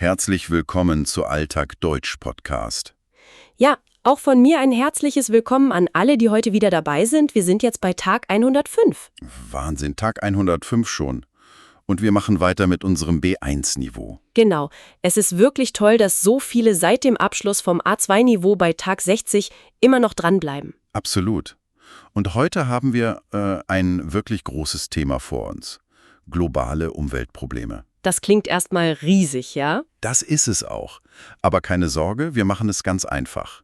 Herzlich willkommen zu Alltag Deutsch Podcast. Ja, auch von mir ein herzliches Willkommen an alle, die heute wieder dabei sind. Wir sind jetzt bei Tag 105. Wahnsinn, Tag 105 schon. Und wir machen weiter mit unserem B1-Niveau. Genau. Es ist wirklich toll, dass so viele seit dem Abschluss vom A2-Niveau bei Tag 60 immer noch dranbleiben. Absolut. Und heute haben wir ein wirklich großes Thema vor uns. Globale Umweltprobleme. Das klingt erstmal riesig, ja? Das ist es auch. Aber keine Sorge, wir machen es ganz einfach.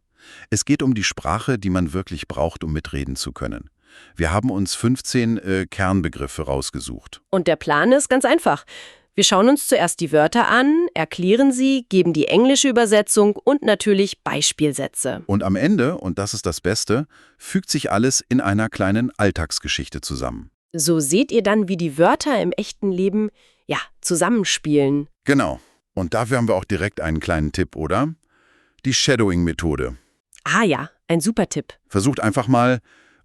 Es geht um die Sprache, die man wirklich braucht, um mitreden zu können. Wir haben uns 15 Kernbegriffe rausgesucht. Und der Plan ist ganz einfach. Wir schauen uns zuerst die Wörter an, erklären sie, geben die englische Übersetzung und natürlich Beispielsätze. Und am Ende, und das ist das Beste, fügt sich alles in einer kleinen Alltagsgeschichte zusammen. So seht ihr dann, wie die Wörter im echten Leben, zusammenspielen. Genau. Und dafür haben wir auch direkt einen kleinen Tipp, oder? Die Shadowing-Methode. Ah ja, ein super Tipp. Versucht einfach mal,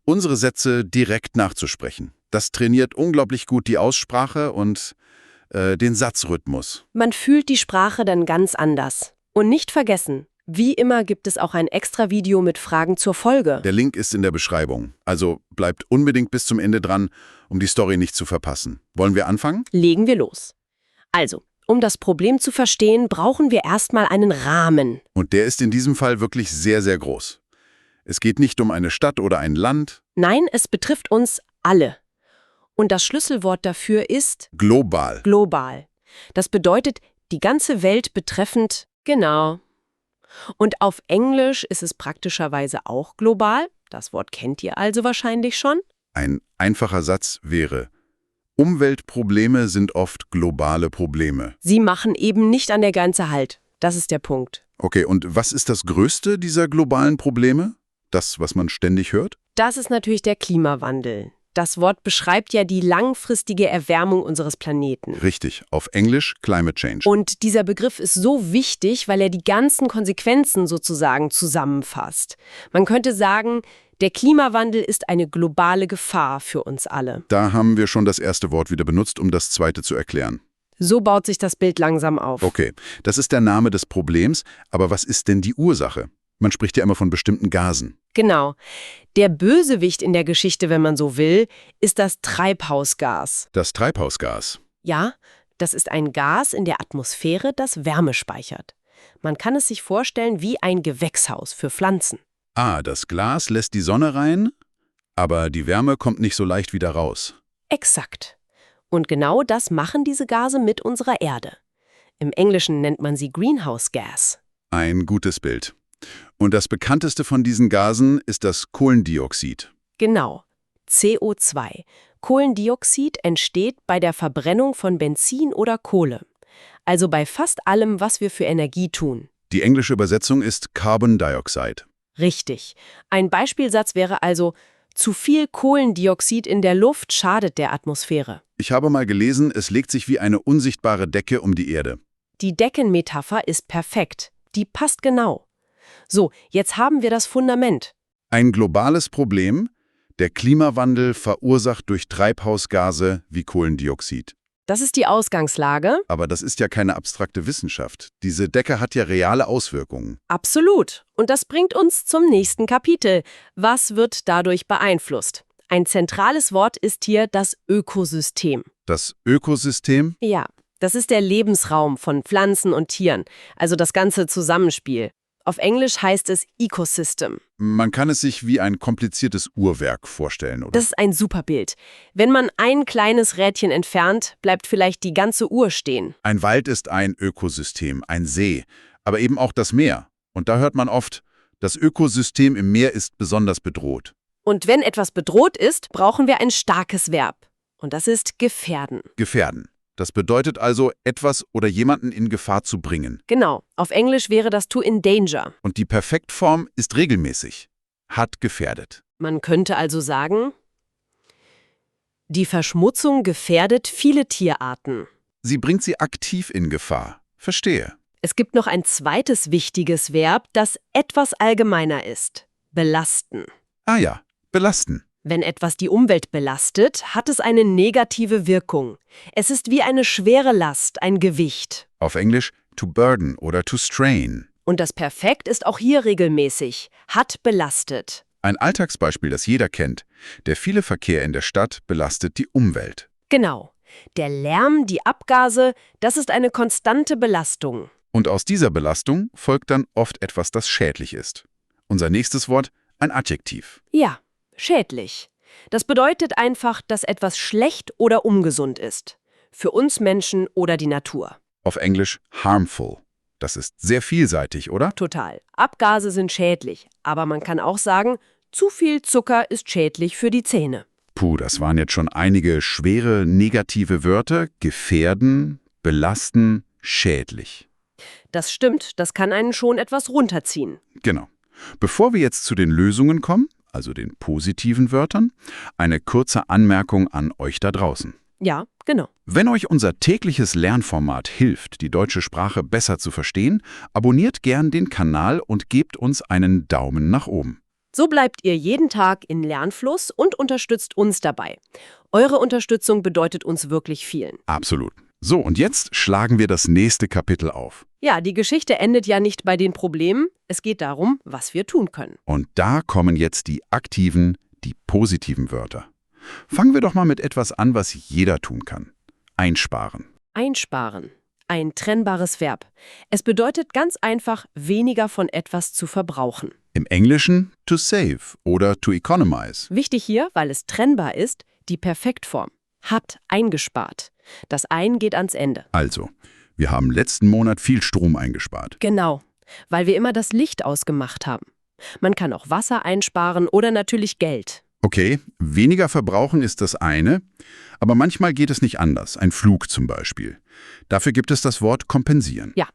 unsere Sätze direkt nachzusprechen. Das trainiert unglaublich gut die Aussprache und den Satzrhythmus. Man fühlt die Sprache dann ganz anders. Und nicht vergessen, wie immer gibt es auch ein extra Video mit Fragen zur Folge. Der Link ist in der Beschreibung. Also bleibt unbedingt bis zum Ende dran, um die Story nicht zu verpassen. Wollen wir anfangen? Legen wir los. Also, um das Problem zu verstehen, brauchen wir erstmal einen Rahmen. Und der ist in diesem Fall wirklich sehr, sehr groß. Es geht nicht um eine Stadt oder ein Land. Nein, es betrifft uns alle. Und das Schlüsselwort dafür ist Global. global. Das bedeutet, die ganze Welt betreffend, genau. Und auf Englisch ist es praktischerweise auch global. Das Wort kennt ihr also wahrscheinlich schon. Ein einfacher Satz wäre: Umweltprobleme sind oft globale Probleme. Sie machen eben nicht an der Grenze Halt. Das ist der Punkt. Okay, und was ist das größte dieser globalen Probleme? Das, was man ständig hört? Das ist natürlich der Klimawandel. Das Wort beschreibt ja die langfristige Erwärmung unseres Planeten. Richtig, auf Englisch Climate Change. Und dieser Begriff ist so wichtig, weil er die ganzen Konsequenzen sozusagen zusammenfasst. Man könnte sagen, der Klimawandel ist eine globale Gefahr für uns alle. Da haben wir schon das erste Wort wieder benutzt, um das zweite zu erklären. So baut sich das Bild langsam auf. Okay, das ist der Name des Problems, aber was ist denn die Ursache? Man spricht ja immer von bestimmten Gasen. Genau. Der Bösewicht in der Geschichte, wenn man so will, ist das Treibhausgas. Das Treibhausgas. Ja, das ist ein Gas in der Atmosphäre, das Wärme speichert. Man kann es sich vorstellen wie ein Gewächshaus für Pflanzen. Ah, das Glas lässt die Sonne rein, aber die Wärme kommt nicht so leicht wieder raus. Exakt. Und genau das machen diese Gase mit unserer Erde. Im Englischen nennt man sie Greenhouse Gas. Ein gutes Bild. Und das bekannteste von diesen Gasen ist das Kohlendioxid. Genau, CO2. Kohlendioxid entsteht bei der Verbrennung von Benzin oder Kohle. Also bei fast allem, was wir für Energie tun. Die englische Übersetzung ist Carbon Dioxide. Richtig. Ein Beispielsatz wäre also: Zu viel Kohlendioxid in der Luft schadet der Atmosphäre. Ich habe mal gelesen, es legt sich wie eine unsichtbare Decke um die Erde. Die Deckenmetapher ist perfekt. Die passt genau. So, jetzt haben wir das Fundament. Ein globales Problem, der Klimawandel verursacht durch Treibhausgase wie Kohlendioxid. Das ist die Ausgangslage. Aber das ist ja keine abstrakte Wissenschaft. Diese Decke hat ja reale Auswirkungen. Absolut. Und das bringt uns zum nächsten Kapitel. Was wird dadurch beeinflusst? Ein zentrales Wort ist hier das Ökosystem. Das Ökosystem? Ja, das ist der Lebensraum von Pflanzen und Tieren, also das ganze Zusammenspiel. Auf Englisch heißt es Ecosystem. Man kann es sich wie ein kompliziertes Uhrwerk vorstellen, oder? Das ist ein super Bild. Wenn man ein kleines Rädchen entfernt, bleibt vielleicht die ganze Uhr stehen. Ein Wald ist ein Ökosystem, ein See, aber eben auch das Meer. Und da hört man oft, das Ökosystem im Meer ist besonders bedroht. Und wenn etwas bedroht ist, brauchen wir ein starkes Verb. Und das ist gefährden. Gefährden. Das bedeutet also, etwas oder jemanden in Gefahr zu bringen. Genau, auf Englisch wäre das to endanger. Und die Perfektform ist regelmäßig. Hat gefährdet. Man könnte also sagen, die Verschmutzung gefährdet viele Tierarten. Sie bringt sie aktiv in Gefahr. Verstehe. Es gibt noch ein zweites wichtiges Verb, das etwas allgemeiner ist. Belasten. Ah ja, belasten. Wenn etwas die Umwelt belastet, hat es eine negative Wirkung. Es ist wie eine schwere Last, ein Gewicht. Auf Englisch to burden oder to strain. Und das Perfekt ist auch hier regelmäßig. Hat belastet. Ein Alltagsbeispiel, das jeder kennt. Der viele Verkehr in der Stadt belastet die Umwelt. Genau. Der Lärm, die Abgase, das ist eine konstante Belastung. Und aus dieser Belastung folgt dann oft etwas, das schädlich ist. Unser nächstes Wort, ein Adjektiv. Ja, schädlich. Das bedeutet einfach, dass etwas schlecht oder ungesund ist. Für uns Menschen oder die Natur. Auf Englisch harmful. Das ist sehr vielseitig, oder? Total. Abgase sind schädlich, aber man kann auch sagen, zu viel Zucker ist schädlich für die Zähne. Puh, das waren jetzt schon einige schwere negative Wörter. Gefährden, belasten, schädlich. Das stimmt, das kann einen schon etwas runterziehen. Genau. Bevor wir jetzt zu den Lösungen kommen, also den positiven Wörtern, eine kurze Anmerkung an euch da draußen. Ja, genau. Wenn euch unser tägliches Lernformat hilft, die deutsche Sprache besser zu verstehen, abonniert gern den Kanal und gebt uns einen Daumen nach oben. So bleibt ihr jeden Tag in Lernfluss und unterstützt uns dabei. Eure Unterstützung bedeutet uns wirklich vielen. Absolut. So, und jetzt schlagen wir das nächste Kapitel auf. Ja, die Geschichte endet ja nicht bei den Problemen. Es geht darum, was wir tun können. Und da kommen jetzt die aktiven, die positiven Wörter. Fangen wir doch mal mit etwas an, was jeder tun kann. Einsparen. Einsparen. Ein trennbares Verb. Es bedeutet ganz einfach, weniger von etwas zu verbrauchen. Im Englischen to save oder to economize. Wichtig hier, weil es trennbar ist, die Perfektform. Hat eingespart. Das Ein geht ans Ende. Also, wir haben letzten Monat viel Strom eingespart. Genau, weil wir immer das Licht ausgemacht haben. Man kann auch Wasser einsparen oder natürlich Geld. Okay, weniger verbrauchen ist das eine, aber manchmal geht es nicht anders. Ein Flug zum Beispiel. Dafür gibt es das Wort kompensieren. Ja,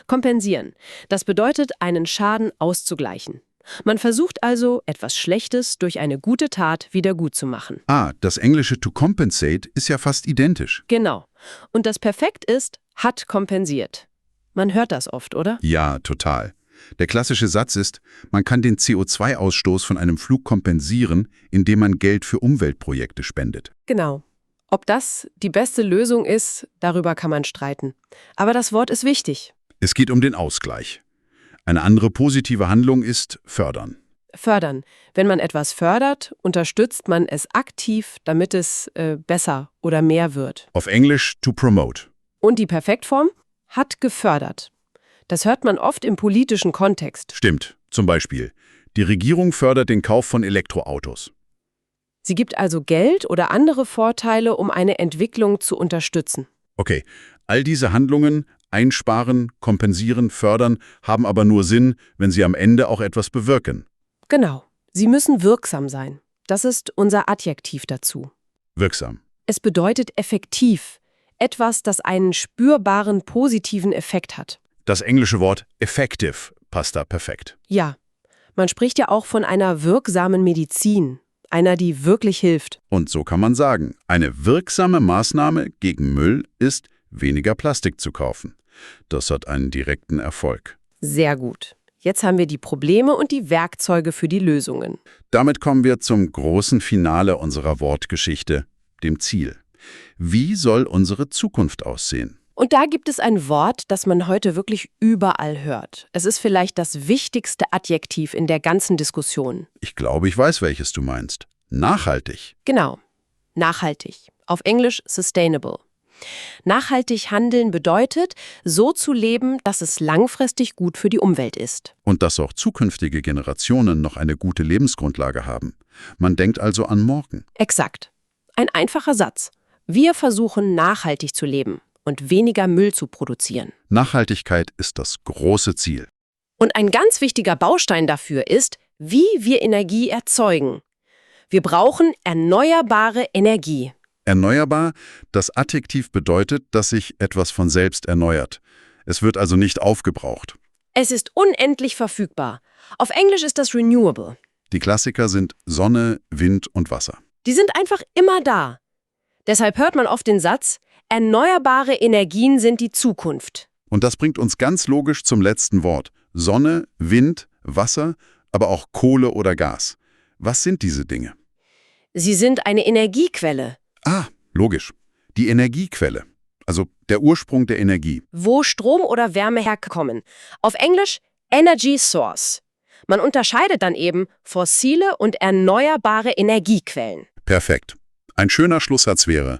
kompensieren. Das bedeutet, einen Schaden auszugleichen. Man versucht also, etwas Schlechtes durch eine gute Tat wieder gut zu machen. Ah, das englische to compensate ist ja fast identisch. Genau. Und das Perfekt ist, hat kompensiert. Man hört das oft, oder? Ja, total. Der klassische Satz ist, man kann den CO2-Ausstoß von einem Flug kompensieren, indem man Geld für Umweltprojekte spendet. Genau. Ob das die beste Lösung ist, darüber kann man streiten. Aber das Wort ist wichtig. Es geht um den Ausgleich. Eine andere positive Handlung ist fördern. Fördern. Wenn man etwas fördert, unterstützt man es aktiv, damit es besser oder mehr wird. Auf Englisch to promote. Und die Perfektform? Hat gefördert. Das hört man oft im politischen Kontext. Stimmt. Zum Beispiel, die Regierung fördert den Kauf von Elektroautos. Sie gibt also Geld oder andere Vorteile, um eine Entwicklung zu unterstützen. Okay, all diese Handlungen, einsparen, kompensieren, fördern, haben aber nur Sinn, wenn sie am Ende auch etwas bewirken. Genau. Sie müssen wirksam sein. Das ist unser Adjektiv dazu. Wirksam. Es bedeutet effektiv. Etwas, das einen spürbaren positiven Effekt hat. Das englische Wort effective passt da perfekt. Ja, man spricht ja auch von einer wirksamen Medizin. Einer, die wirklich hilft. Und so kann man sagen, eine wirksame Maßnahme gegen Müll ist, weniger Plastik zu kaufen. Das hat einen direkten Erfolg. Sehr gut. Jetzt haben wir die Probleme und die Werkzeuge für die Lösungen. Damit kommen wir zum großen Finale unserer Wortgeschichte, dem Ziel. Wie soll unsere Zukunft aussehen? Und da gibt es ein Wort, das man heute wirklich überall hört. Es ist vielleicht das wichtigste Adjektiv in der ganzen Diskussion. Ich glaube, ich weiß, welches du meinst. Nachhaltig. Genau. Nachhaltig. Auf Englisch sustainable. Nachhaltig handeln bedeutet, so zu leben, dass es langfristig gut für die Umwelt ist. Und dass auch zukünftige Generationen noch eine gute Lebensgrundlage haben. Man denkt also an morgen. Exakt. Ein einfacher Satz. Wir versuchen, nachhaltig zu leben und weniger Müll zu produzieren. Nachhaltigkeit ist das große Ziel. Und ein ganz wichtiger Baustein dafür ist, wie wir Energie erzeugen. Wir brauchen erneuerbare Energie. Erneuerbar, das Adjektiv bedeutet, dass sich etwas von selbst erneuert. Es wird also nicht aufgebraucht. Es ist unendlich verfügbar. Auf Englisch ist das renewable. Die Klassiker sind Sonne, Wind und Wasser. Die sind einfach immer da. Deshalb hört man oft den Satz, erneuerbare Energien sind die Zukunft. Und das bringt uns ganz logisch zum letzten Wort. Sonne, Wind, Wasser, aber auch Kohle oder Gas. Was sind diese Dinge? Sie sind eine Energiequelle. Ah, logisch. Die Energiequelle. Also der Ursprung der Energie. Wo Strom oder Wärme herkommen. Auf Englisch Energy Source. Man unterscheidet dann eben fossile und erneuerbare Energiequellen. Perfekt. Ein schöner Schlusssatz wäre: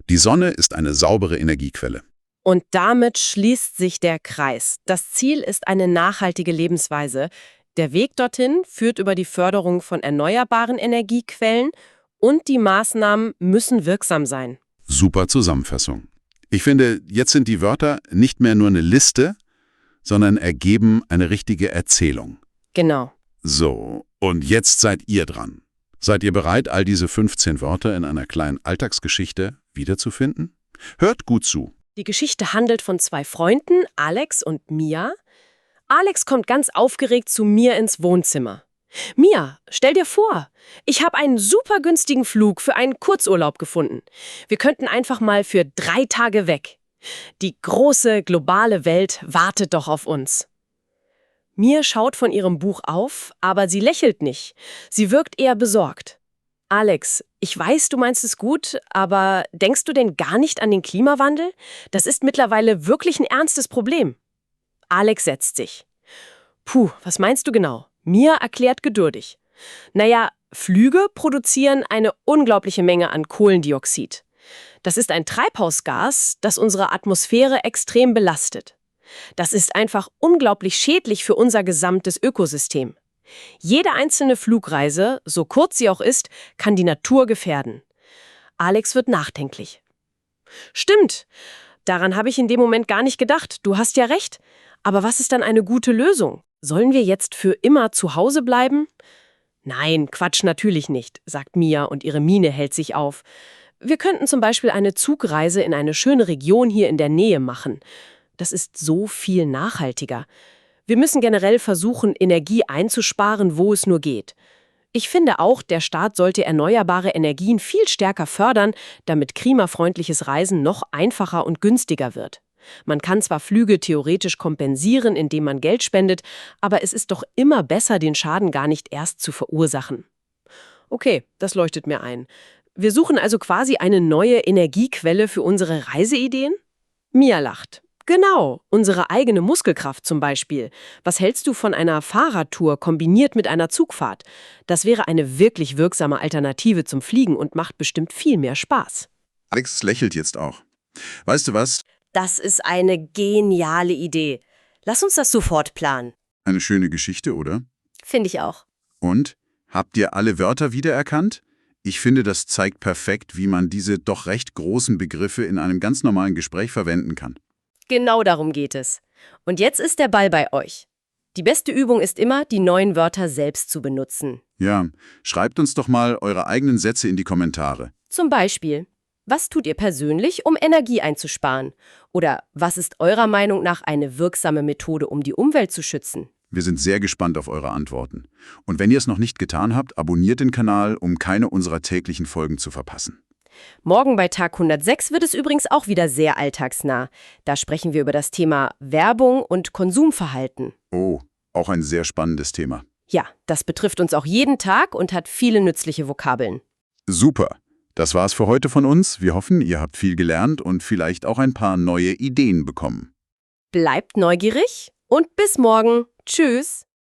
Die Sonne ist eine saubere Energiequelle. Und damit schließt sich der Kreis. Das Ziel ist eine nachhaltige Lebensweise. Der Weg dorthin führt über die Förderung von erneuerbaren Energiequellen und die Maßnahmen müssen wirksam sein. Super Zusammenfassung. Ich finde, jetzt sind die Wörter nicht mehr nur eine Liste, sondern ergeben eine richtige Erzählung. Genau. So, und jetzt seid ihr dran. Seid ihr bereit, all diese 15 Wörter in einer kleinen Alltagsgeschichte wiederzufinden? Hört gut zu. Die Geschichte handelt von zwei Freunden, Alex und Mia. Alex kommt ganz aufgeregt zu mir ins Wohnzimmer. Mia, stell dir vor, ich habe einen super günstigen Flug für einen Kurzurlaub gefunden. Wir könnten einfach mal für 3 Tage weg. Die große, globale Welt wartet doch auf uns. Mia schaut von ihrem Buch auf, aber sie lächelt nicht. Sie wirkt eher besorgt. Alex, ich weiß, du meinst es gut, aber denkst du denn gar nicht an den Klimawandel? Das ist mittlerweile wirklich ein ernstes Problem. Alex setzt sich. Puh, was meinst du genau? Mia erklärt geduldig. Naja, Flüge produzieren eine unglaubliche Menge an Kohlendioxid. Das ist ein Treibhausgas, das unsere Atmosphäre extrem belastet. Das ist einfach unglaublich schädlich für unser gesamtes Ökosystem. Jede einzelne Flugreise, so kurz sie auch ist, kann die Natur gefährden. Alex wird nachdenklich. Stimmt, daran habe ich in dem Moment gar nicht gedacht. Du hast ja recht. Aber was ist dann eine gute Lösung? Sollen wir jetzt für immer zu Hause bleiben? Nein, Quatsch, natürlich nicht, sagt Mia und ihre Miene hält sich auf. Wir könnten zum Beispiel eine Zugreise in eine schöne Region hier in der Nähe machen. Das ist so viel nachhaltiger. Wir müssen generell versuchen, Energie einzusparen, wo es nur geht. Ich finde auch, der Staat sollte erneuerbare Energien viel stärker fördern, damit klimafreundliches Reisen noch einfacher und günstiger wird. Man kann zwar Flüge theoretisch kompensieren, indem man Geld spendet, aber es ist doch immer besser, den Schaden gar nicht erst zu verursachen. Okay, das leuchtet mir ein. Wir suchen also quasi eine neue Energiequelle für unsere Reiseideen? Mia lacht. Genau, unsere eigene Muskelkraft zum Beispiel. Was hältst du von einer Fahrradtour kombiniert mit einer Zugfahrt? Das wäre eine wirklich wirksame Alternative zum Fliegen und macht bestimmt viel mehr Spaß. Alex lächelt jetzt auch. Weißt du was? Das ist eine geniale Idee. Lass uns das sofort planen. Eine schöne Geschichte, oder? Finde ich auch. Und? Habt ihr alle Wörter wiedererkannt? Ich finde, das zeigt perfekt, wie man diese doch recht großen Begriffe in einem ganz normalen Gespräch verwenden kann. Genau darum geht es. Und jetzt ist der Ball bei euch. Die beste Übung ist immer, die neuen Wörter selbst zu benutzen. Ja, schreibt uns doch mal eure eigenen Sätze in die Kommentare. Zum Beispiel, was tut ihr persönlich, um Energie einzusparen? Oder was ist eurer Meinung nach eine wirksame Methode, um die Umwelt zu schützen? Wir sind sehr gespannt auf eure Antworten. Und wenn ihr es noch nicht getan habt, abonniert den Kanal, um keine unserer täglichen Folgen zu verpassen. Morgen bei Tag 106 wird es übrigens auch wieder sehr alltagsnah. Da sprechen wir über das Thema Werbung und Konsumverhalten. Oh, auch ein sehr spannendes Thema. Ja, das betrifft uns auch jeden Tag und hat viele nützliche Vokabeln. Super. Das war's für heute von uns. Wir hoffen, ihr habt viel gelernt und vielleicht auch ein paar neue Ideen bekommen. Bleibt neugierig und bis morgen. Tschüss.